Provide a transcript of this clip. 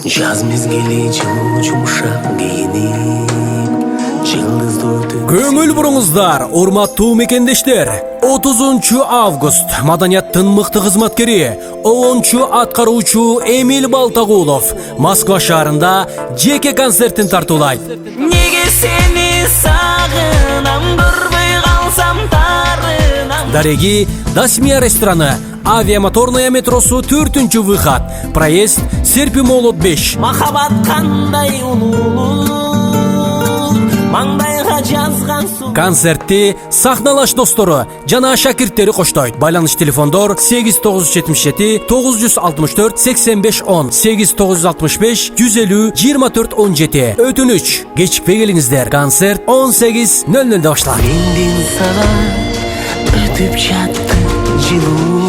Jaz mezgili yumuşak giyinip Yıldızlı örtü Көңіл бұрыңыздар, урматтуу мекендештер. 30 август маданияттын мыкты кызматкери, 10 аткаруучу Эмиль Балтагулов Москва шаарында жеке концертин тартуулайт. Неге сени сагынам, көрбөй калсам тарынам. Дареги Дасмия рестораны, авиамоторная метросу 4-чү выход. Проезд Серпи Молот 5. Махаббат кандай улуу, маңдайга жазган суу. Концертти сахналаш достору жана шакирттери коштойт. Байланыш телефондор 8977 964 8510 8965 150 2417. Өтүнүч, кечикпей келиңиздер. Концерт 18:00 башталат. Менден сага өтүп жатты жылуу.